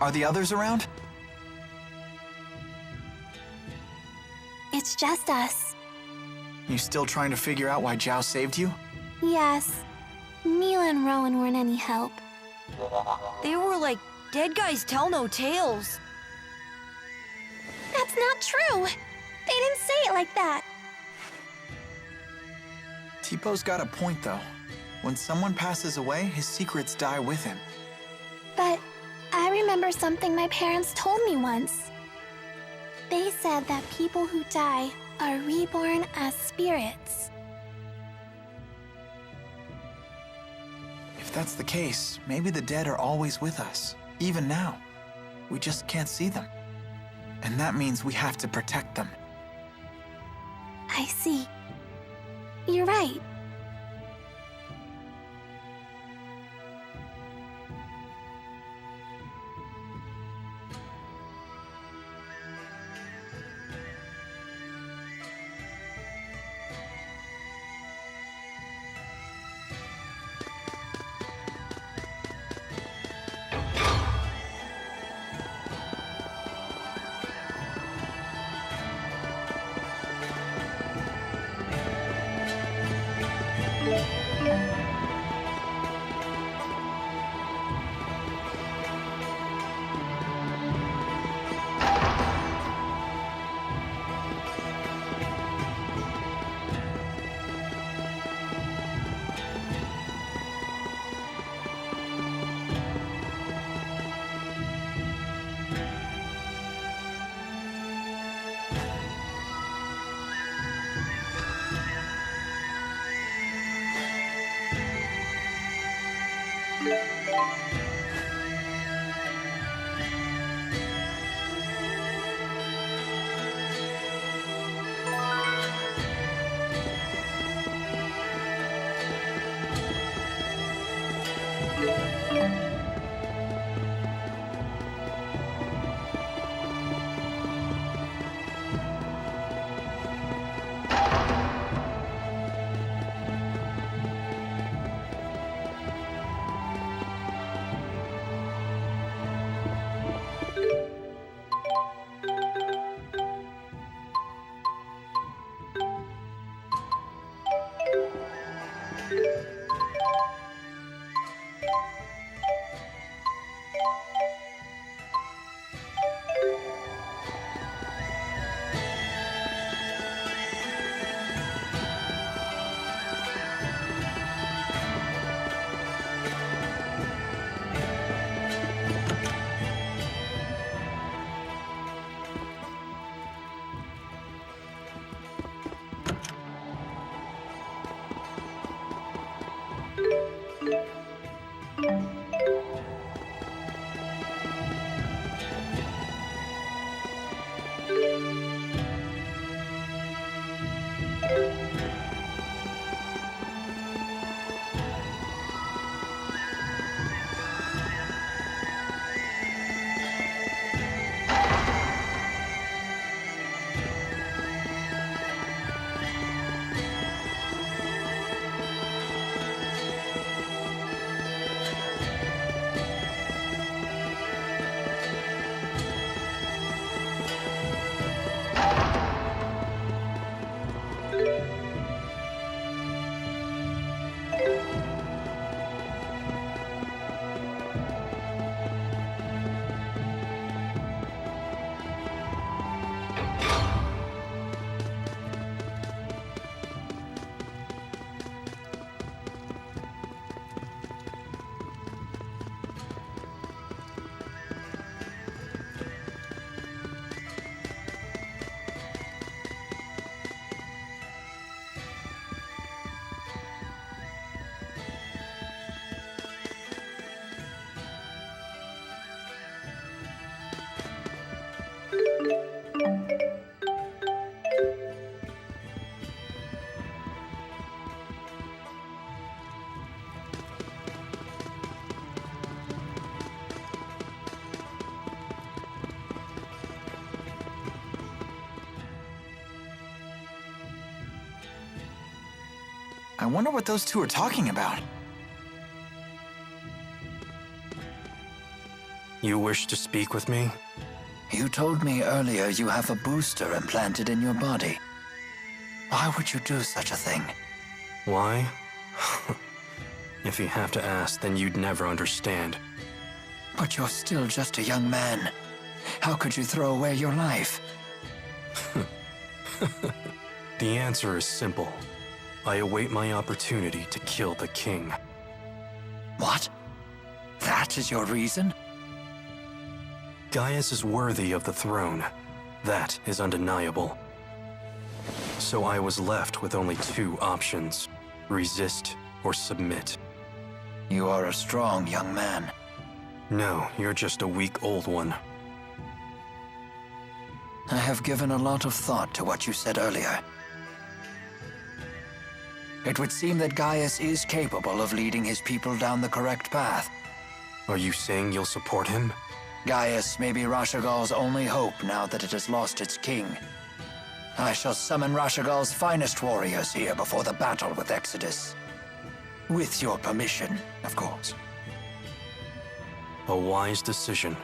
Are the others around? It's just us. You still trying to figure out why Zhao saved you? Yes. Milla and Rowan weren't any help. They were like, dead guys tell no tales. That's not true! They didn't say it like that. Tipo's got a point, though. When someone passes away, his secrets die with him. But I remember something my parents told me once. They said that people who die are reborn as spirits. If that's the case, maybe the dead are always with us, even now. We just can't see them. And that means we have to protect them. I see. You're right. I wonder what those two are talking about. You wish to speak with me? You told me earlier you have a booster implanted in your body. Why would you do such a thing? Why? If you have to ask, then you'd never understand. But you're still just a young man. How could you throw away your life? The answer is simple. I await my opportunity to kill the king. What? That is your reason? Gaius is worthy of the throne. That is undeniable. So I was left with only two options: resist or submit. You are a strong young man. No, you're just a weak old one. I have given a lot of thought to what you said earlier. It would seem that Gaius is capable of leading his people down the correct path. Are you saying you'll support him? Gaius may be Rashagal's only hope now that it has lost its king. I shall summon Rashagal's finest warriors here before the battle with Exodus. With your permission, of course. A wise decision.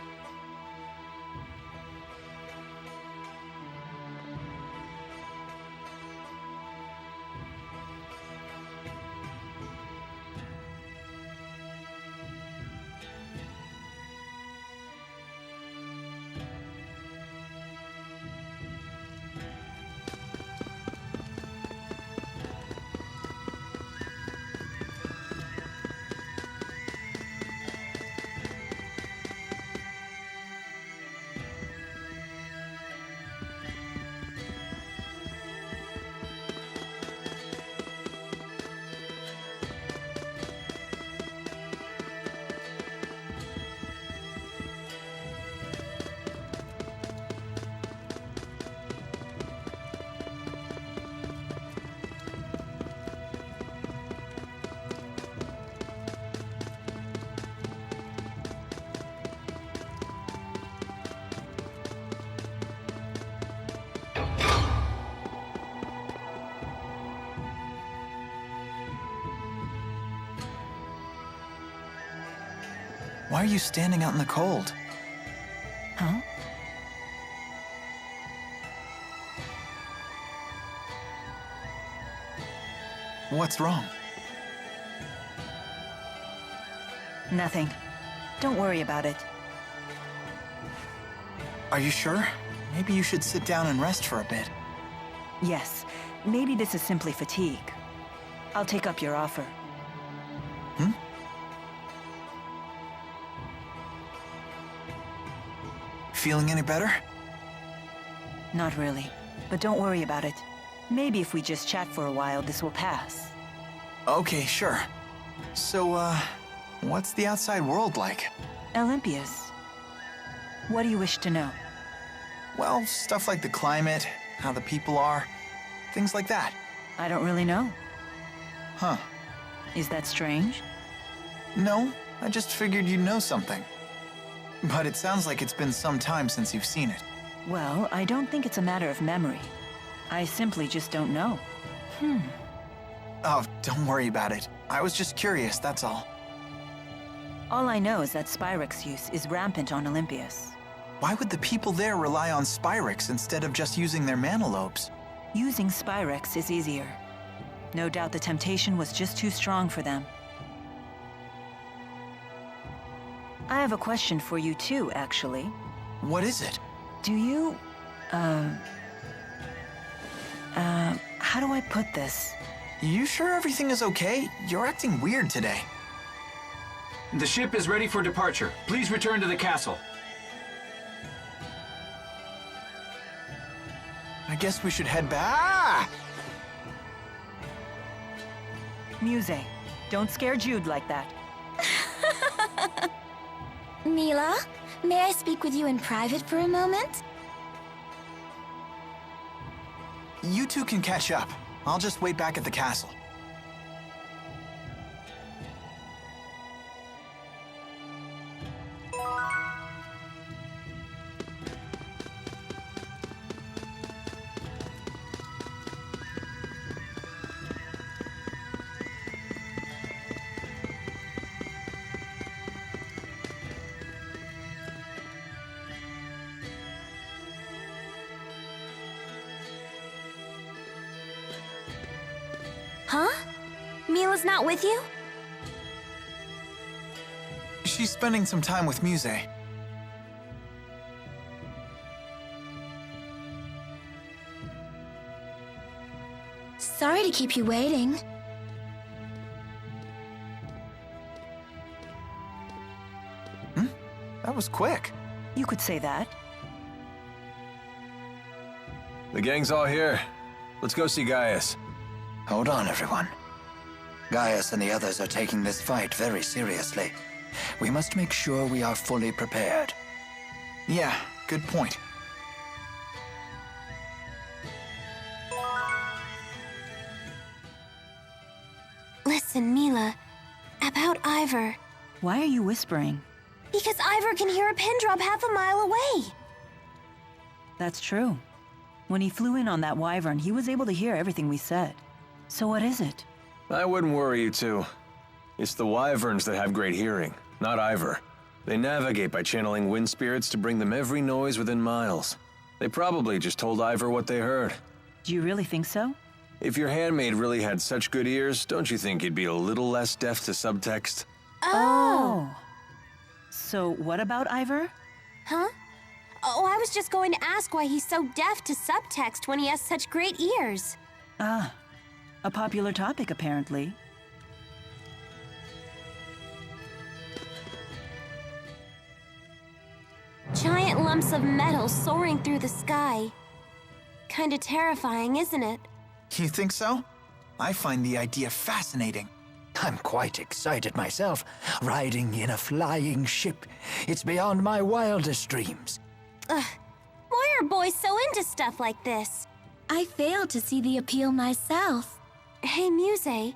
Why are you standing out in the cold? Huh? What's wrong? Nothing. Don't worry about it. Are you sure? Maybe you should sit down and rest for a bit. Yes, maybe this is simply fatigue. I'll take up your offer. Hmm? Feeling any better? Not really, but don't worry about it. Maybe if we just chat for a while, this will pass. Okay, sure. So, what's the outside world like? Olympias. What do you wish to know? Well, stuff like the climate, how the people are, things like that. I don't really know. Huh. Is that strange? No, I just figured you'd know something. But it sounds like it's been some time since you've seen it. Well, I don't think it's a matter of memory. I simply just don't know. Oh, don't worry about it. I was just curious, that's all. All I know is that Spyrex use is rampant on Olympias. Why would the people there rely on Spyrex instead of just using their mana lobes? Using Spyrex is easier. No doubt the temptation was just too strong for them. I have a question for you too, actually. What is it? Do you, how do I put this? You sure everything is okay? You're acting weird today. The ship is ready for departure. Please return to the castle. I guess we should head back. Muse, don't scare Jude like that. Milla, may I speak with you in private for a moment? You two can catch up. I'll just wait back at the castle. Huh? Milla's not with you? She's spending some time with Muse. Sorry to keep you waiting. That was quick. You could say that. The gang's all here. Let's go see Gaius. Hold on, everyone. Gaius and the others are taking this fight very seriously. We must make sure we are fully prepared. Yeah, good point. Listen, Milla. About Ivor. Why are you whispering? Because Ivor can hear a pin drop half a mile away. That's true. When he flew in on that wyvern, he was able to hear everything we said. So what is it? I wouldn't worry, you two. It's the wyverns that have great hearing, not Ivor. They navigate by channeling wind spirits to bring them every noise within miles. They probably just told Ivor what they heard. Do you really think so? If your handmaid really had such good ears, don't you think he'd be a little less deaf to subtext? Oh. So what about Ivor? Huh? Oh, I was just going to ask why he's so deaf to subtext when he has such great ears. Ah, a popular topic apparently. Giant lumps of metal soaring through the sky. Kinda terrifying, isn't it? You think so? I find the idea fascinating. I'm quite excited myself, riding in a flying ship. It's beyond my wildest dreams. Why are boys so into stuff like this? I failed to see the appeal myself. Hey, Muse,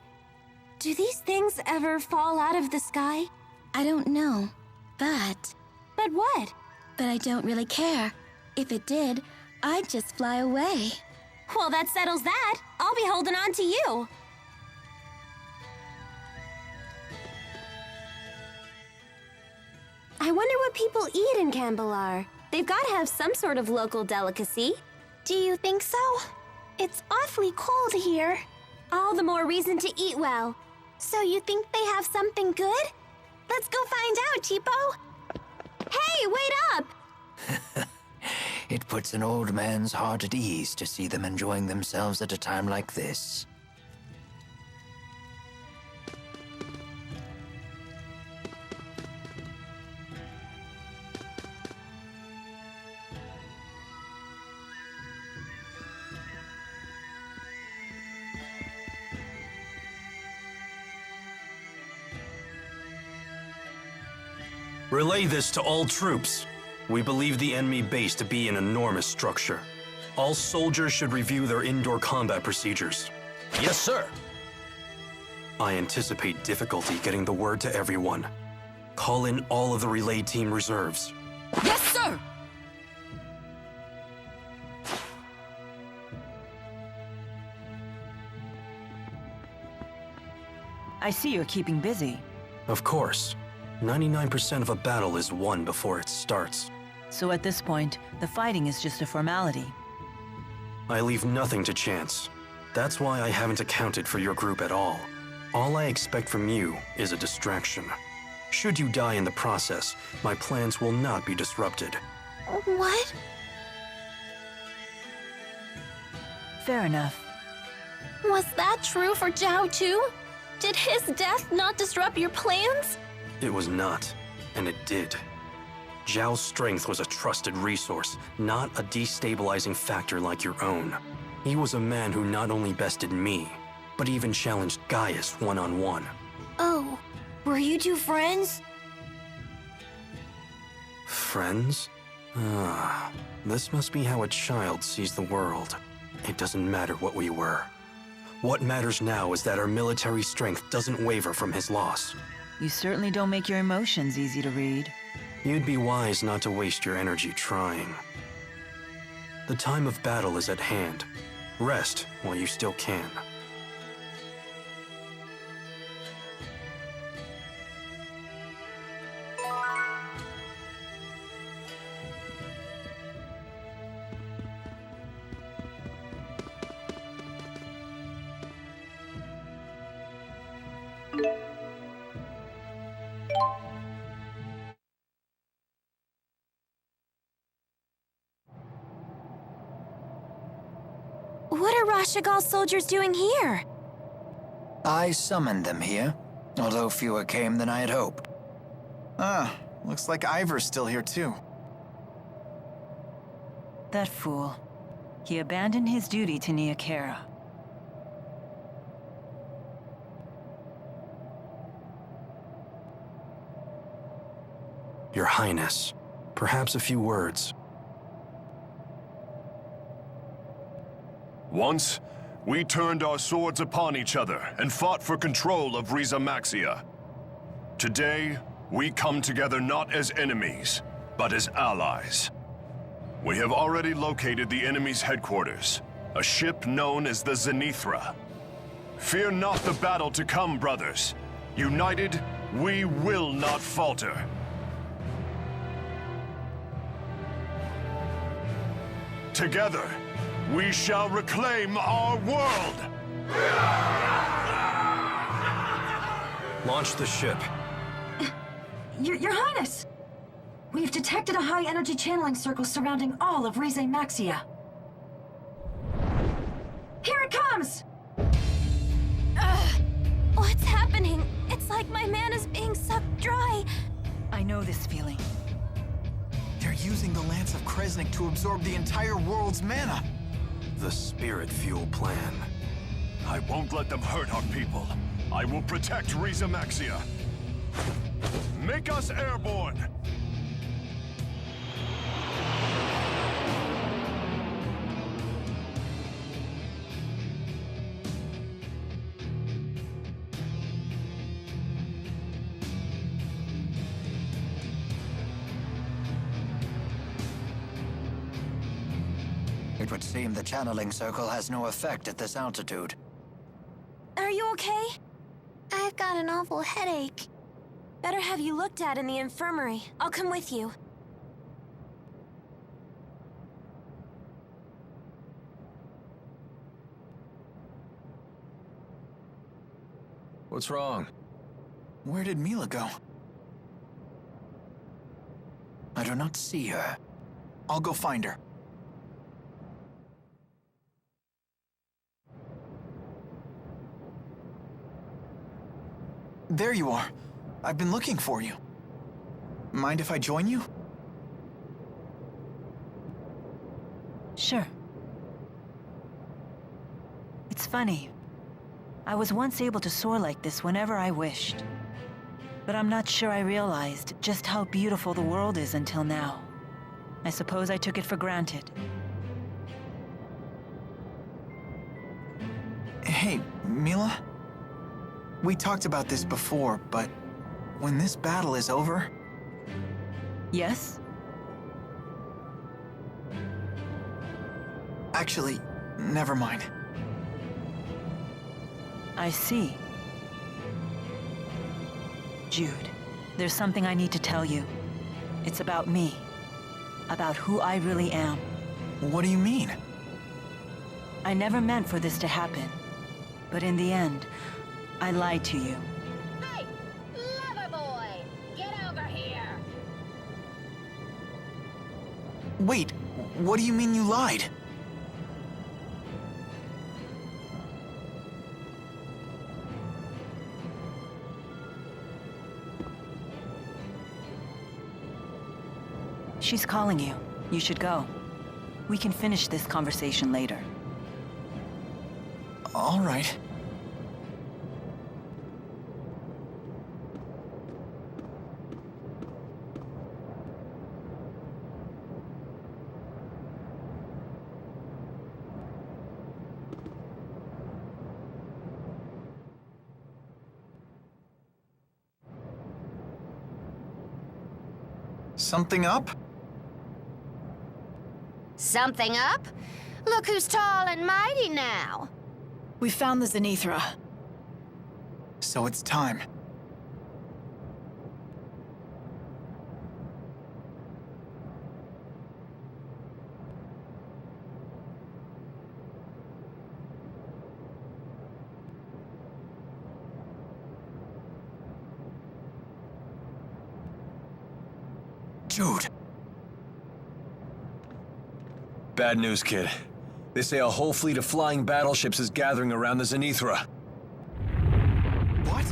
do these things ever fall out of the sky? I don't know, but... But what? But I don't really care. If it did, I'd just fly away. Well, that settles that. I'll be holding on to you. I wonder what people eat in Cambalar. They've got to have some sort of local delicacy. Do you think so? It's awfully cold here. All the more reason to eat well. So you think they have something good? Let's go find out, Tipo. Hey, wait up! It puts an old man's heart at ease to see them enjoying themselves at a time like this. Relay this to all troops. We believe the enemy base to be an enormous structure. All soldiers should review their indoor combat procedures. Yes, sir. I anticipate difficulty getting the word to everyone. Call in all of the relay team reserves. Yes, sir! I see you're keeping busy. Of course. 99% of a battle is won before it starts. So at this point, the fighting is just a formality. I leave nothing to chance. That's why I haven't accounted for your group at all. All I expect from you is a distraction. Should you die in the process, my plans will not be disrupted. What? Fair enough. Was that true for Zhao too? Did his death not disrupt your plans? It was not, and it did. Zhao's strength was a trusted resource, not a destabilizing factor like your own. He was a man who not only bested me, but even challenged Gaius one-on-one. Oh, were you two friends? Friends? Ah, this must be how a child sees the world. It doesn't matter what we were. What matters now is that our military strength doesn't waver from his loss. You certainly don't make your emotions easy to read. You'd be wise not to waste your energy trying. The time of battle is at hand. Rest while you still can. What are Rashagal's soldiers doing here? I summoned them here, although fewer came than I had hoped. Ah, looks like Ivor's still here too. That fool. He abandoned his duty to Niakara. Your Highness, perhaps a few words. Once, we turned our swords upon each other and fought for control of Rieze Maxia. Today, we come together not as enemies, but as allies. We have already located the enemy's headquarters, a ship known as the Zenithra. Fear not the battle to come, brothers. United, we will not falter. Together, we shall reclaim our world! Launch the ship. Your Highness! We've detected a high-energy channeling circle surrounding all of Rieze Maxia. Here it comes! What's happening? It's like my mana's being sucked dry. I know this feeling. They're using the Lance of Kresnik to absorb the entire world's mana. The spirit fuel plan. I won't let them hurt our people. I will protect Rieze Maxia. Make us airborne! It would seem the channeling circle has no effect at this altitude. Are you okay? I've got an awful headache. Better have you looked at in the infirmary. I'll come with you. What's wrong? Where did Milla go? I do not see her. I'll go find her. There you are. I've been looking for you. Mind if I join you? Sure. It's funny. I was once able to soar like this whenever I wished. But I'm not sure I realized just how beautiful the world is until now. I suppose I took it for granted. Hey, Milla? We talked about this before, but when this battle is over... Yes? Actually, never mind. I see. Jude, there's something I need to tell you. It's about me. About who I really am. What do you mean? I never meant for this to happen. But in the end, I lied to you. Hey! Lover boy! Get over here! Wait, what do you mean you lied? She's calling you. You should go. We can finish this conversation later. All right. Something up? Something up? Look who's tall and mighty now. We found the Zenithra. So it's time. Jude! Bad news, kid. They say a whole fleet of flying battleships is gathering around the Zenithra. What?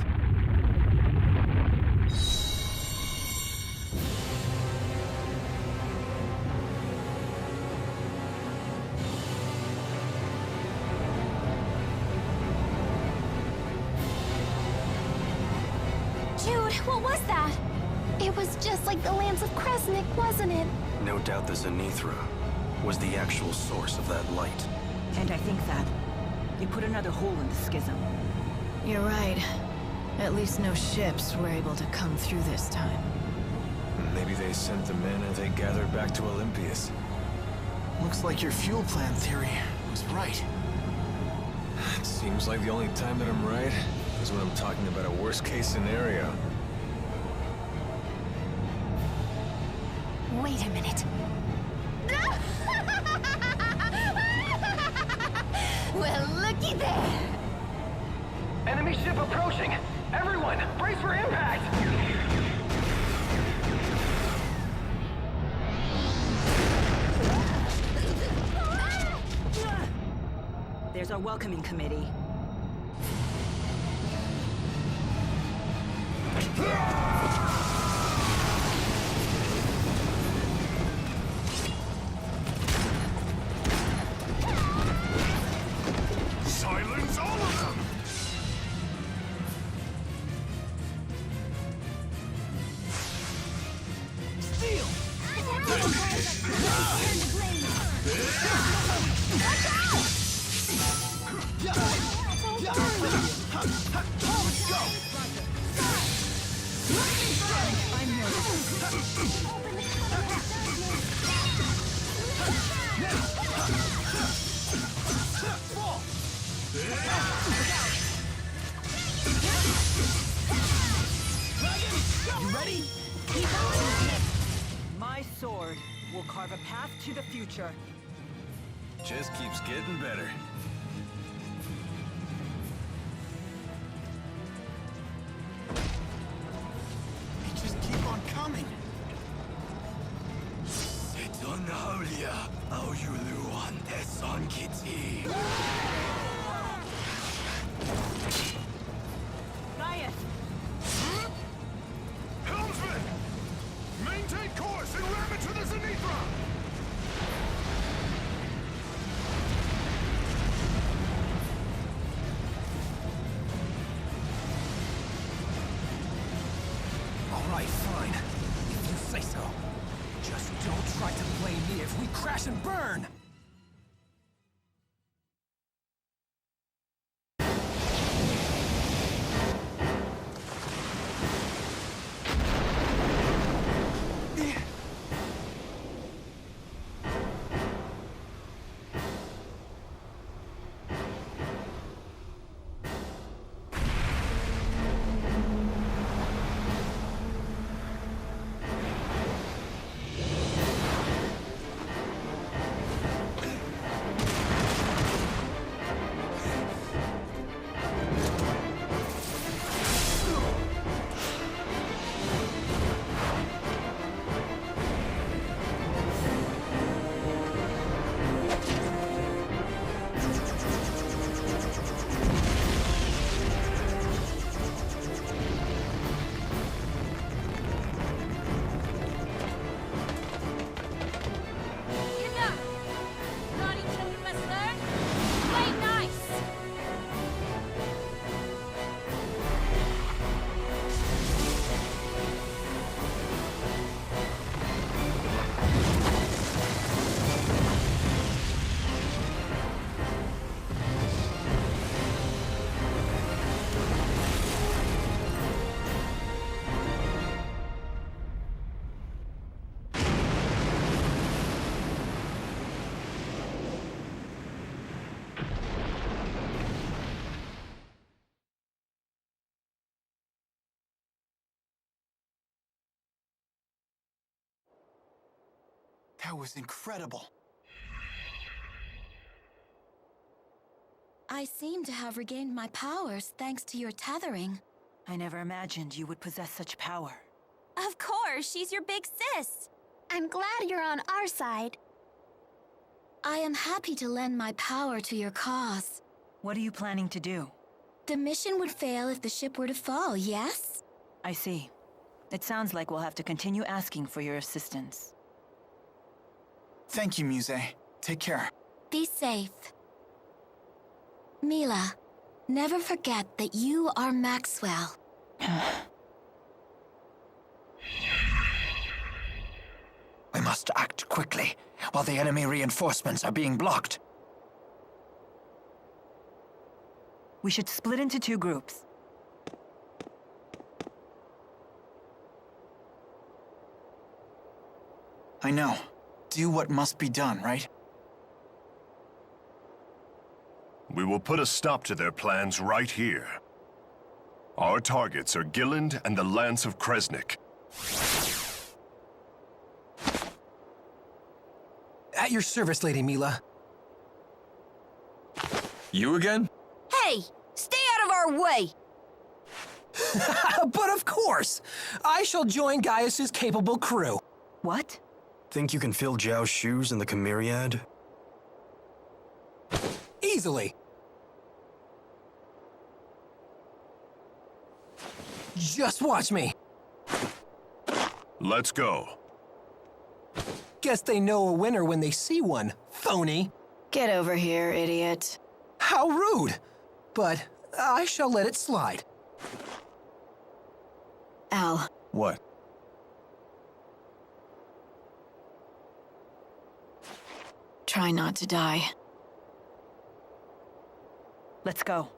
Jude, what was that? It was just like the Lance of Kresnik, wasn't it? No doubt the Zenithra was the actual source of that light. And I think that you put another hole in the schism. You're right. At least no ships were able to come through this time. Maybe they sent the men and they gathered back to Olympias. Looks like your fuel plan theory was right. It seems like the only time that I'm right is when I'm talking about a worst-case scenario. Wait a minute. Well, looky there. Enemy ship approaching. Everyone, brace for impact. There's our welcoming committee. Silence all of them! My sword will carve a path to the future. Just keeps getting better. They just keep on coming. Gaius! Helmsman! Maintain course and ram it to the Zenithra! All right, fine. If you say so. Just don't try to blame me if we crash and burn! That was incredible. I seem to have regained my powers thanks to your tethering. I never imagined you would possess such power. Of course, she's your big sis. I'm glad you're on our side. I am happy to lend my power to your cause. What are you planning to do? The mission would fail if the ship were to fall, yes? I see. It sounds like we'll have to continue asking for your assistance. Thank you, Muse. Take care. Be safe. Milla, never forget that you are Maxwell. We must act quickly, while the enemy reinforcements are being blocked. We should split into 2 groups. I know. Do what must be done, right? We will put a stop to their plans right here. Our targets are Gilland and the Lance of Kresnik. At your service, Lady Milla. You again? Hey, stay out of our way! But of course! I shall join Gaius's capable crew. What? Think you can fill Zhao's shoes in the Chimeriad? Easily. Just watch me. Let's go. Guess they know a winner when they see one, phony. Get over here, idiot. How rude! But I shall let it slide. Al. What? Try not to die. Let's go.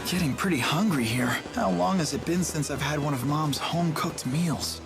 Getting pretty hungry here. How long has it been since I've had one of Mom's home-cooked meals?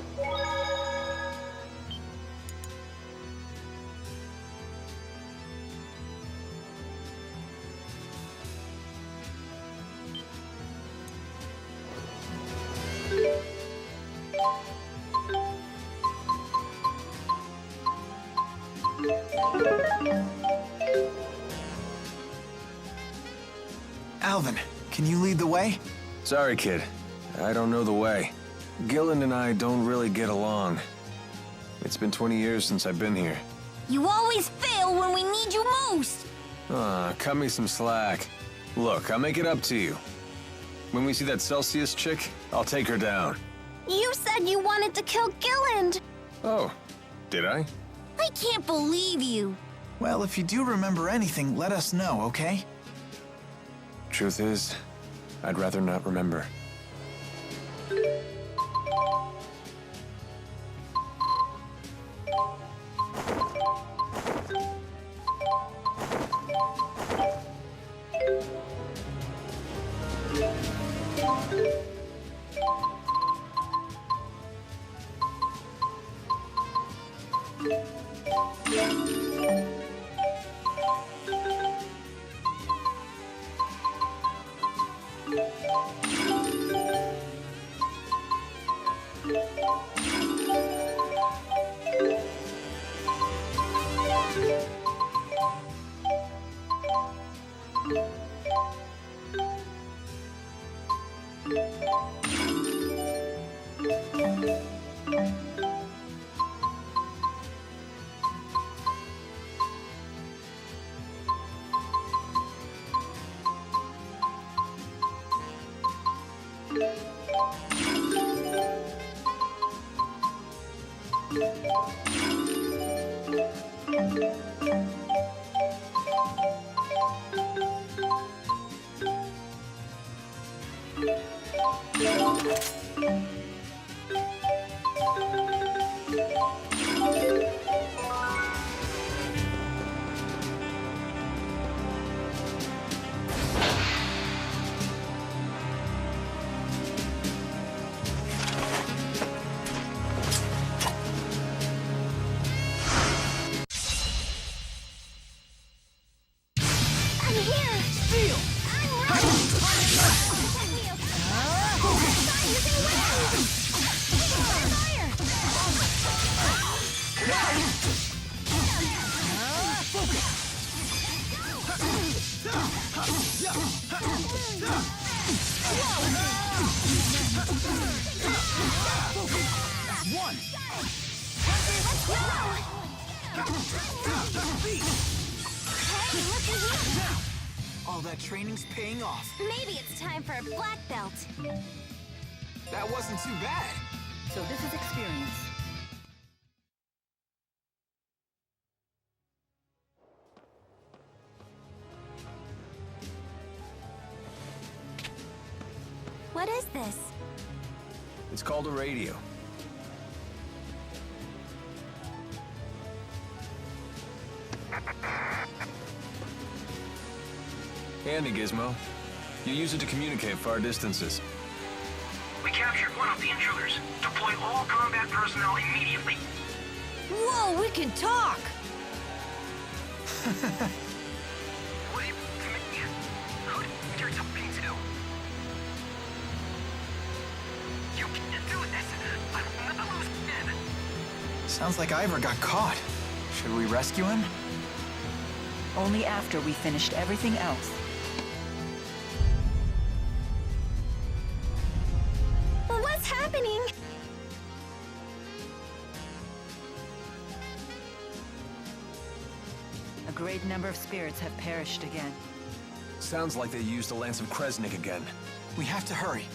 Alvin, can you lead the way? Sorry, kid. I don't know the way. Gilland and I don't really get along. It's been 20 years since I've been here. You always fail when we need you most! Cut me some slack. Look, I'll make it up to you. When we see that Celsius chick, I'll take her down. You said you wanted to kill Gilland! Oh, did I? I can't believe you! Well, if you do remember anything, let us know, okay? Truth is, I'd rather not remember. Hey, looky here! All that training's paying off. Maybe it's time for a black belt. That wasn't too bad. So this is experience. What is this? It's called a radio. Handy gizmo. You use it to communicate far distances. We captured one of the intruders. Deploy all combat personnel immediately. Whoa, we can talk! What do you mean? Who you're talking to? You can't do this. I'm not lose again. Sounds like Ivor got caught. Should we rescue him? Only after we finished everything else. What's happening? A great number of spirits have perished again. Sounds like they used the Lance of Kresnik again. We have to hurry.